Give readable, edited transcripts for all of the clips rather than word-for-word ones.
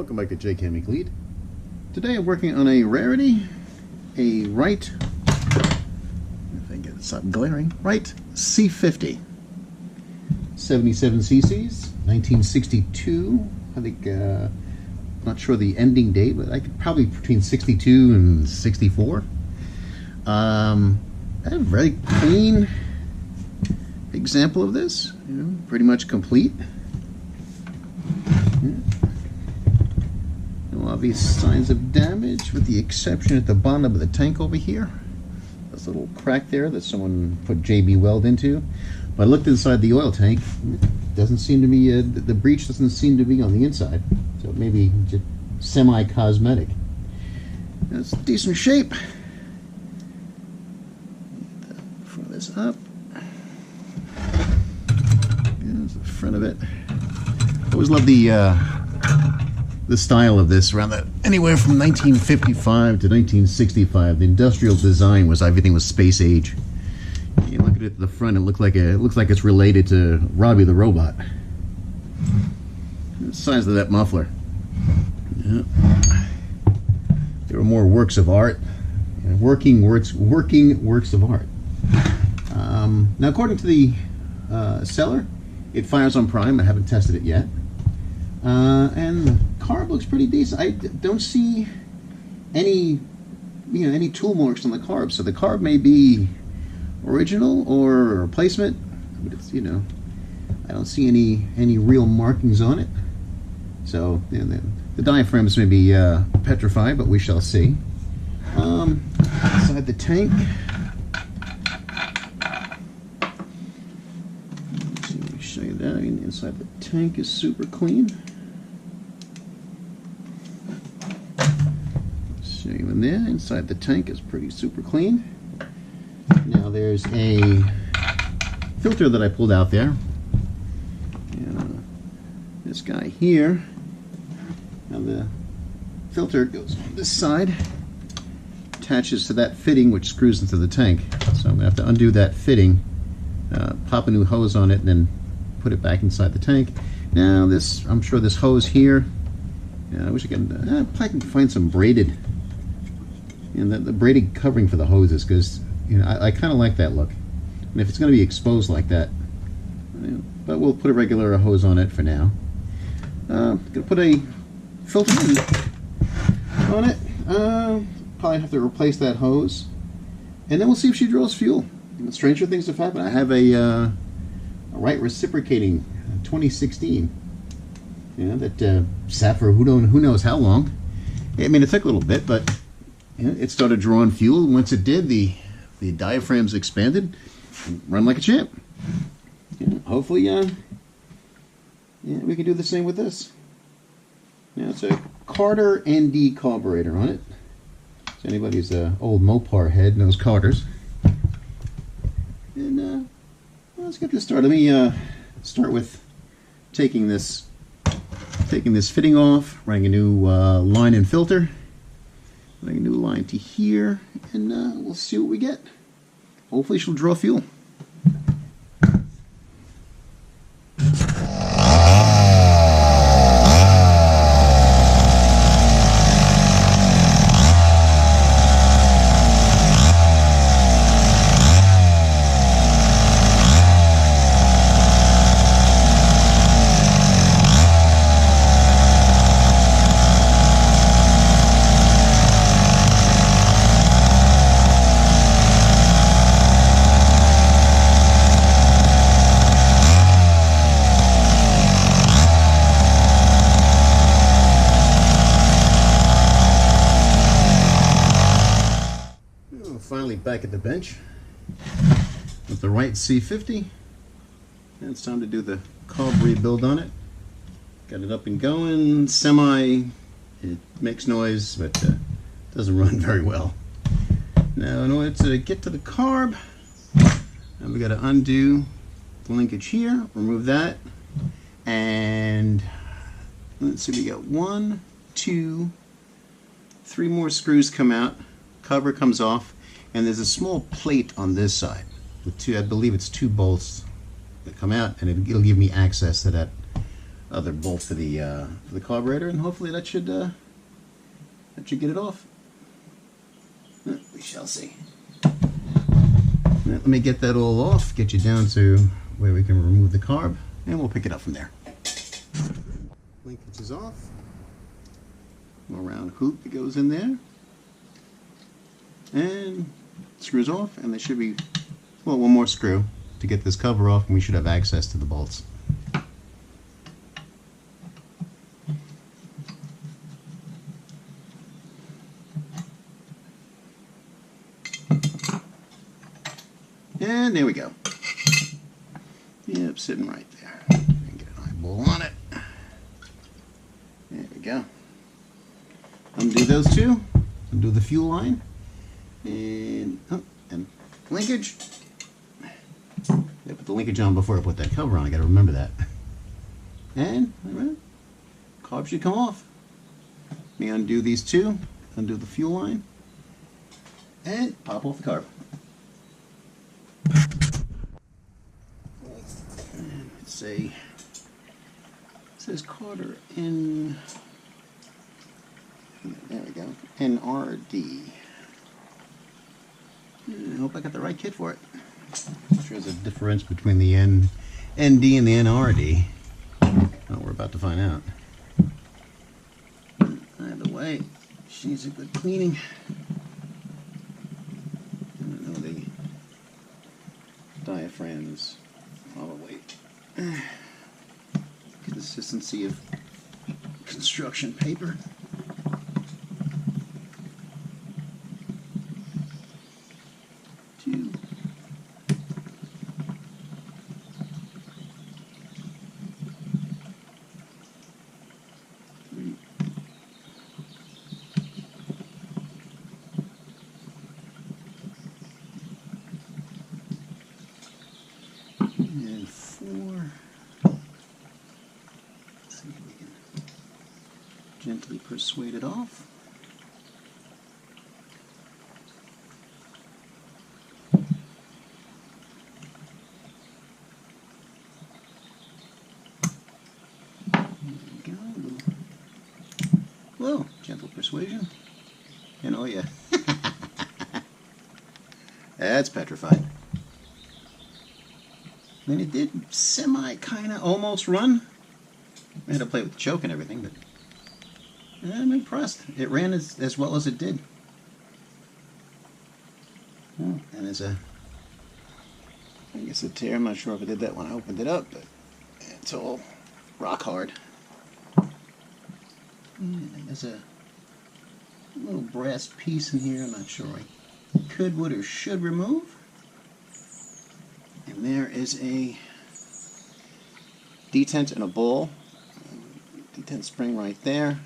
Welcome back to JK McLeod. Today I'm working on a rarity, a Wright, if I can get it stop glaring, Wright C50. 77 cc's, 1962, I think, not sure the ending date, but I could probably between 62 and 64. A very clean example of this, pretty much complete. No obvious signs of damage, with the exception at the bottom of the tank over here. This little crack there that someone put JB Weld into. But I looked inside the oil tank. It doesn't seem to be the breach doesn't seem to be on the inside, so maybe just semi-cosmetic. It's decent shape. Front of this up. There's the front of it. I always love the style of this, around that anywhere from 1955 to 1965. The industrial design was everything was space age. You look at it at the front, it looks like it's related to Robbie the Robot. The size of that muffler. Yeah. There were more works of art, working works of art. Now, according to the seller, it fires on prime. I haven't tested it yet. And the carb looks pretty decent. I don't see any tool marks on the carb, so the carb may be original or a replacement, but it's, I don't see any real markings on it. So the diaphragms may be petrified, but we shall see. Inside the tank, let me show you that. Inside the tank is super clean. Show you in there. Inside the tank is pretty super clean. Now there's a filter that I pulled out there. This guy here. Now the filter goes on this side, attaches to that fitting which screws into the tank. So I'm going to have to undo that fitting, pop a new hose on it, and then put it back inside the tank. Now this, I'm sure this hose here, I wish I can find some braided, the braided covering for the hoses, because I kind of like that look. And if it's going to be exposed like that, but we'll put a regular hose on it for now. Gonna put a filter on it. Probably have to replace that hose, and then we'll see if she draws fuel. Stranger things have happened. I have a Wright reciprocating 2016. That sat for who knows how long. I mean, it took a little bit, but it started drawing fuel. Once it did, the diaphragms expanded and run like a champ. Hopefully, we can do the same with this. Now it's a Carter ND carburetor on it. So anybody's old Mopar head knows Carters. And let's get this started. Let me start with taking this fitting off, running a new line and filter, running a new line to here, and we'll see what we get. Hopefully she'll draw fuel. Finally back at the bench with the Wright C50, and it's time to do the carb rebuild on it. Got it up and going, it makes noise, but doesn't run very well. Now, in order to get to the carb, we got to undo the linkage here, remove that, and let's see, we got 1, 2, 3 more screws come out, cover comes off. And there's a small plate on this side with I believe it's 2 bolts that come out, and it'll give me access to that other bolt for the carburetor, and hopefully that should get it off. We shall see. Let me get that all off, get you down to where we can remove the carb, and we'll pick it up from there. Linkage is off. Little round hoop that goes in there. And screws off, and there should be, well, one more screw to get this cover off, and we should have access to the bolts. And there we go. Yep, sitting right there. And get an eyeball on it. There we go. Undo those two. Undo the fuel line. And linkage. I put the linkage on before I put that cover on. I got to remember that. And carb should come off. Let me undo these two. Undo the fuel line. And pop off the carb. And it says Carter in. There we go. NRD. I hope I got the right kit for it. I'm sure there's a difference between the ND and the NRD. Oh, we're about to find out. Either way, she needs a good cleaning. I don't know, the diaphragm is probably consistency of construction paper. And 4. Let's see if we can gently persuade it off. There we go. Whoa, gentle persuasion. And oh yeah. That's petrified. I mean, it did kind of almost run. I had to play with the choke and everything, but I'm impressed. It ran as well as it did. Oh, and there's I guess a tear. I'm not sure if I did that when I opened it up, but it's all rock hard. And there's a little brass piece in here. I'm not sure I would, or should remove. And there is a detent and a ball. Detent spring right there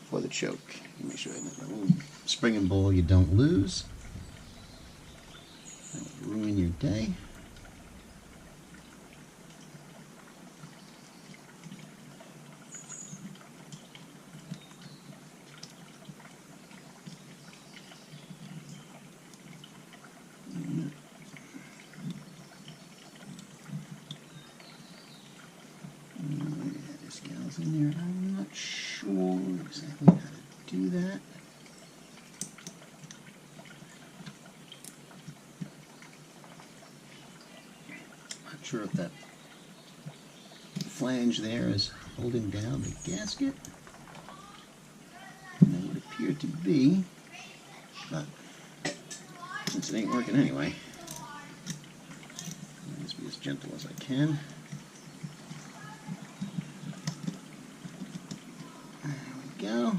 for the choke. Make sure that little spring and ball you don't lose. That would ruin your day. In there. I'm not sure exactly how to do that. Not sure if that flange there is holding down the gasket. And that would appear to be, but since it ain't working anyway, I'll just be as gentle as I can. Go.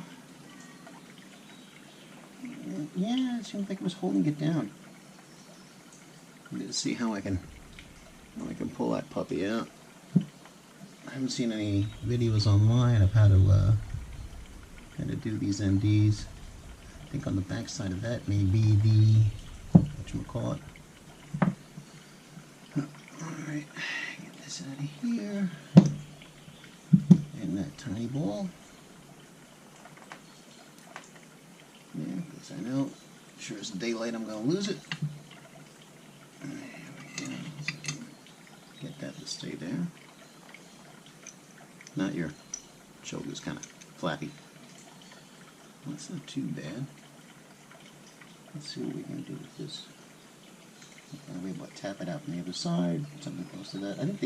Yeah, it seemed like it was holding it down. I need to see how I can pull that puppy out. I haven't seen any videos online of how to do these MDs. I think on the back side of that may be the whatchamacallit. Alright, get this out of here. And that tiny ball. Yeah, because I know, sure as daylight, I'm going to lose it. There we go. So get that to stay there. Not your shoulder's kind of flappy. Well, that's not too bad. Let's see what we can do with this. We're able to tap it out from the other side, something close to that. I think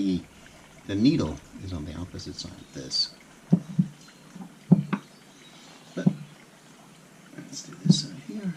the needle is on the opposite side of this. But let's do this side here.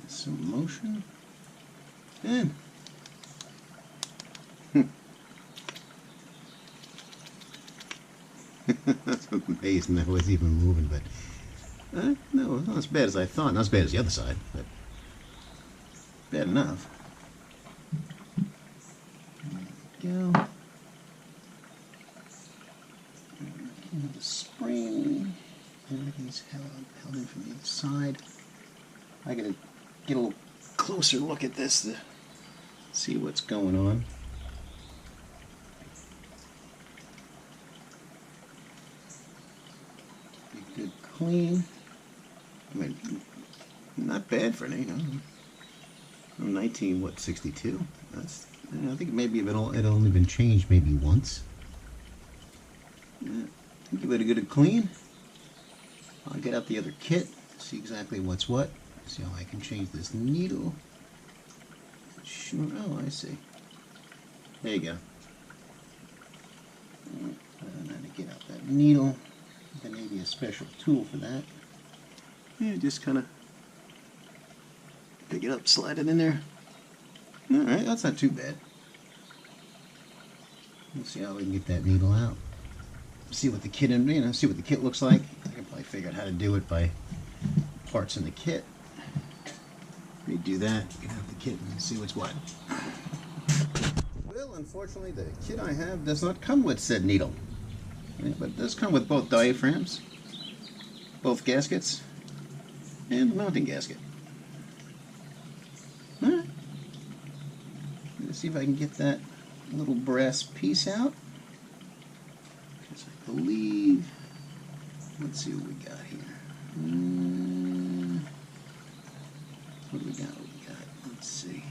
Some motion. And that's amazing that was even moving, but no, not as bad as I thought. Not as bad as the other side, but bad enough. There we go. The spring. Everything's held in from the other side. I gotta get a little closer look at this to see what's going on. Be good clean. I mean, not bad for any, I'm 62. That's, I think maybe it only been changed maybe once. Give it a good clean. I'll get out the other kit, see exactly what's what. See how I can change this needle. Sure. Oh, I see. There you go. And then to get out that needle, there may be a special tool for that. Yeah, just kind of pick it up, slide it in there. All right, that's not too bad. Let's see how we can get that needle out. See what the kit see what the kit looks like. I can probably figure out how to do it by parts in the kit. Redo that, get out the kit and see what's what. Well, unfortunately, the kit I have does not come with said needle. Yeah, but it does come with both diaphragms, both gaskets, and the mounting gasket. Alright. Let's see if I can get that little brass piece out. Because I believe, let's see what we got here. What do we got? Let's see.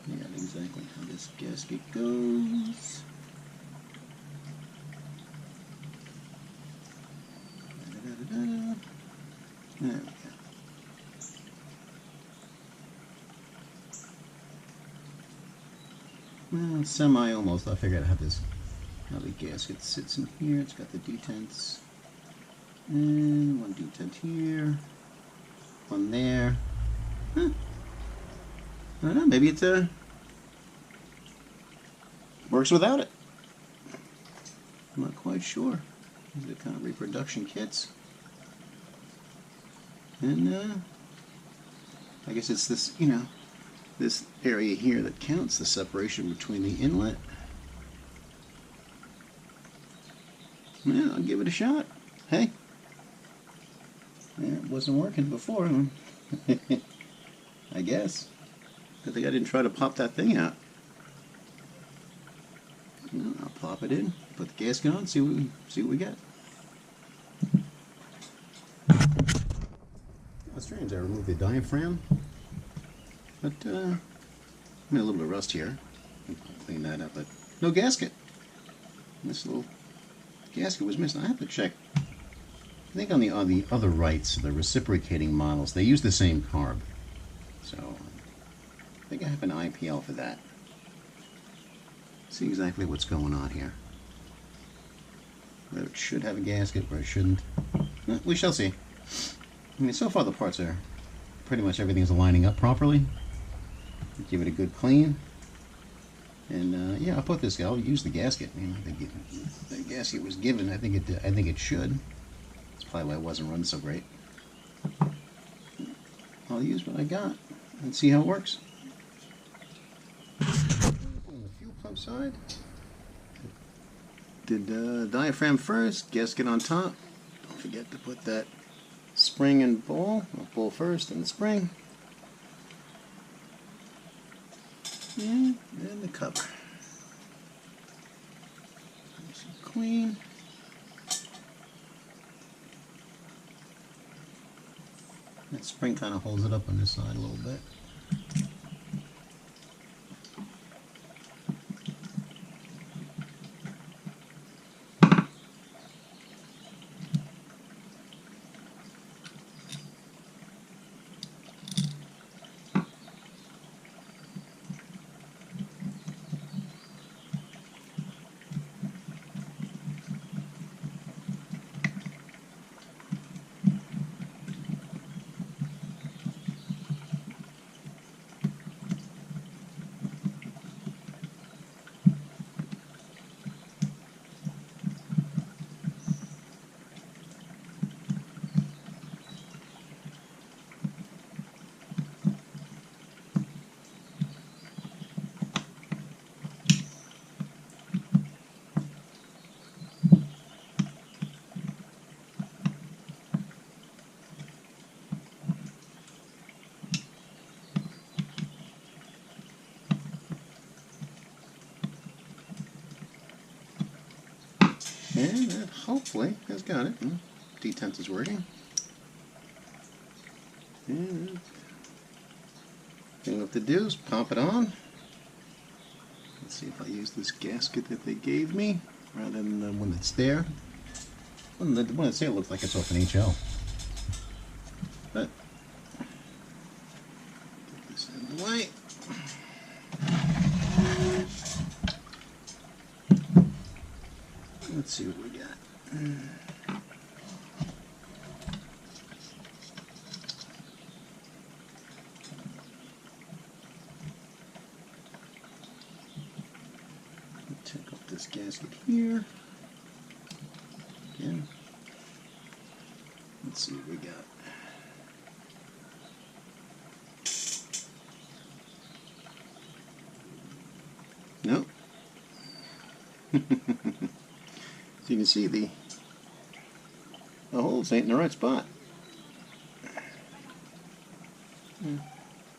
Yeah, exactly how this gasket goes. There we go. Well, semi almost. I figured out how the gasket sits in here. It's got the detents. And one detent here, one there. Huh. I don't know, maybe it works without it. I'm not quite sure. These are kind of reproduction kits. And I guess it's this, this area here that counts, the separation between the inlet. Yeah, I'll give it a shot. Hey. Yeah, it wasn't working before. I guess. Good thing I didn't try to pop that thing out. No, I'll plop it in, put the gasket on, see what we got. That's strange. I removed the diaphragm, but I'm in a little bit of rust here. I'll clean that up, but no gasket. This little gasket was missing. I have to check. I think on the other Wrights, the reciprocating models, they use the same carb. So think I have an IPL for that. See exactly what's going on here. Whether it should have a gasket or it shouldn't. We shall see. I mean, so far the parts are pretty much everything's lining up properly. Give it a good clean. And yeah, I'll use the gasket. I mean, the gasket was given. I think it should. That's probably why it wasn't running so great. I'll use what I got and see how it works. On the fuel pump side, did diaphragm first, gasket on top. Don't forget to put that spring and ball. Ball first and the spring. And the cover. Nice and clean. That spring kind of holds it up on this side a little bit. And that hopefully has got it. Detent is working. And thing left to do is pop it on. Let's see if I use this gasket that they gave me rather than the one that's there. The one that's there looks like it's off an HL. But get this out of the way. Let's see what we got. Take off this gasket here. Again. Let's see what we got. Nope. So you can see the holes ain't in the right spot.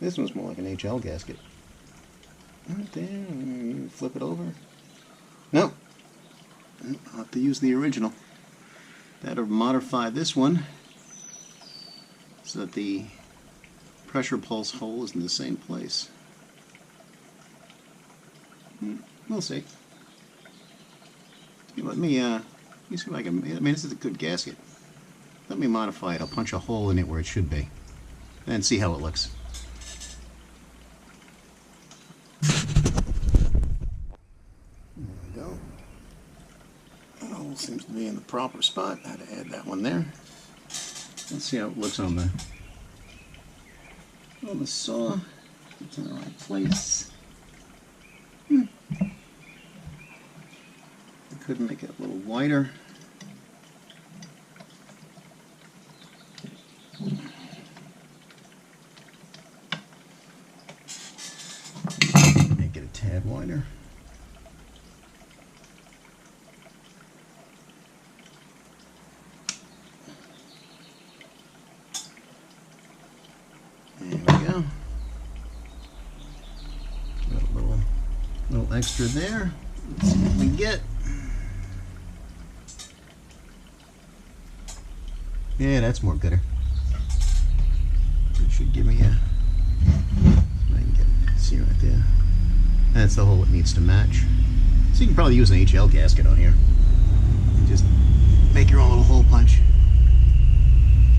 This one's more like an HL gasket. Right there, you flip it over. Nope. I'll have to use the original. That'll modify this one so that the pressure pulse hole is in the same place. We'll see. Let me see if I can. I mean, this is a good gasket. Let me modify it. I'll punch a hole in it where it should be, and see how it looks. There we go. That hole seems to be in the proper spot. I had to add that one there. Let's see how it looks on the saw. It's in the right place. Could make it a little wider. Make it a tad wider. There we go. Got a little extra there. Let's see what we get. Yeah, that's more gooder. It should give me a. I can get it. See right there. That's the hole it needs to match. So you can probably use an HL gasket on here. And just make your own little hole punch.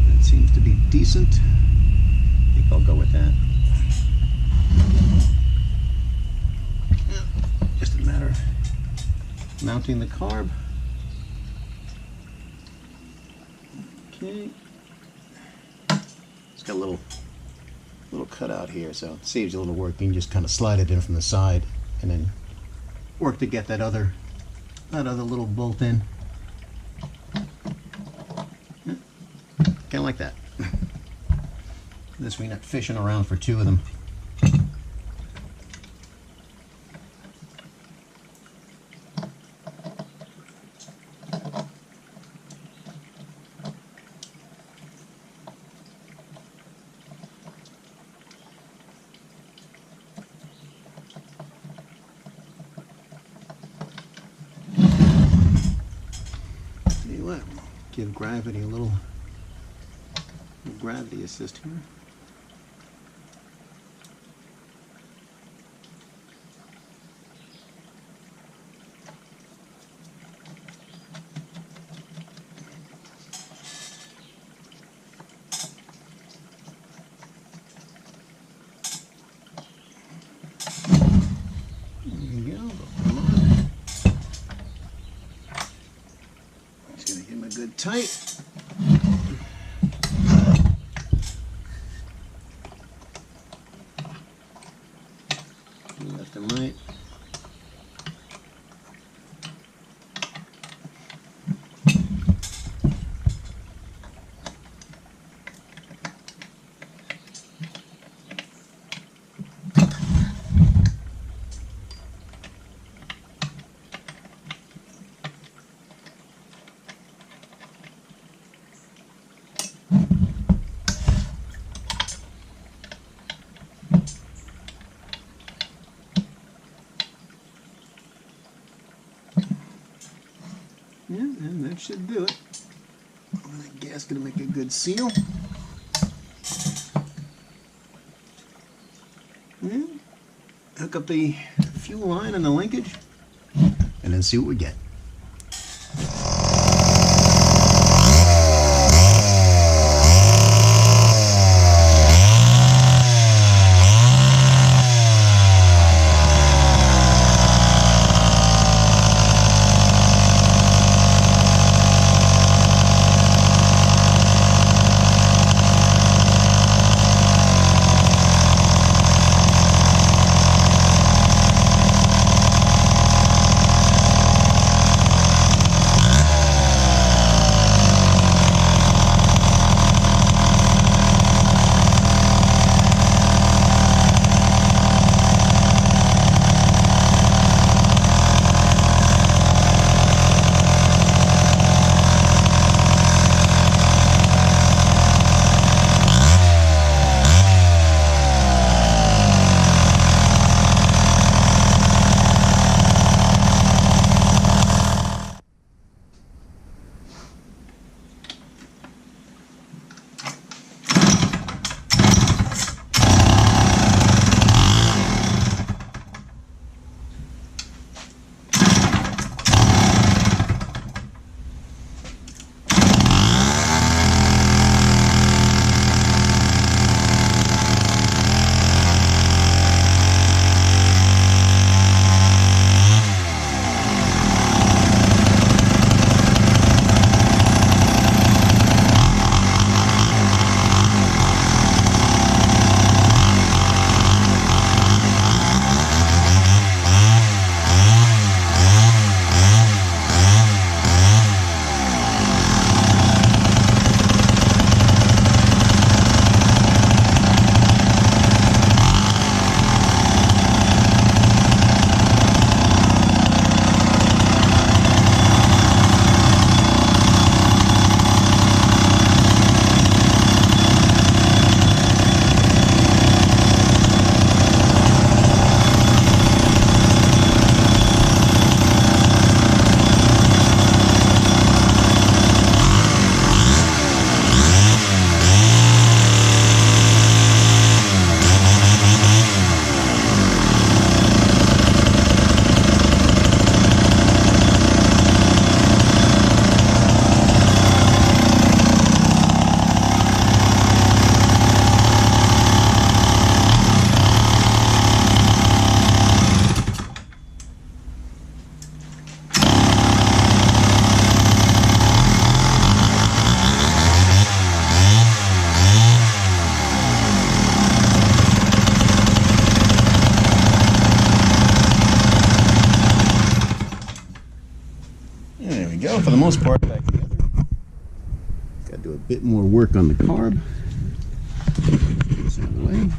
That seems to be decent. I think I'll go with that. mounting the carb. Okay. It's got a little cutout here, so it saves you a little work. You can just kind of slide it in from the side and then work to get that other little bolt in. Kind of like that. This way you're not fishing around for two of them. Tell you what, give gravity a little gravity assist here. There you go. Come on. Just gonna give him a good tight. Left and right. Yeah, and that should do it. That gasket will make a good seal. Yeah. Hook up the fuel line and the linkage, and then see what we get. well, for the most part, back together. Got to do a bit more work on the carb. This out of the way.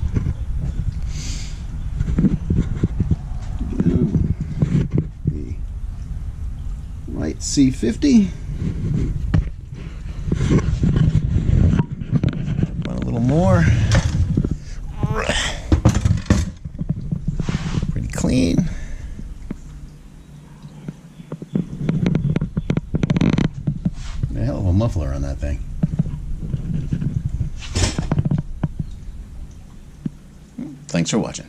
The Wright C50. Want a little more. Pretty clean. A hell of a muffler on that thing. Thanks for watching.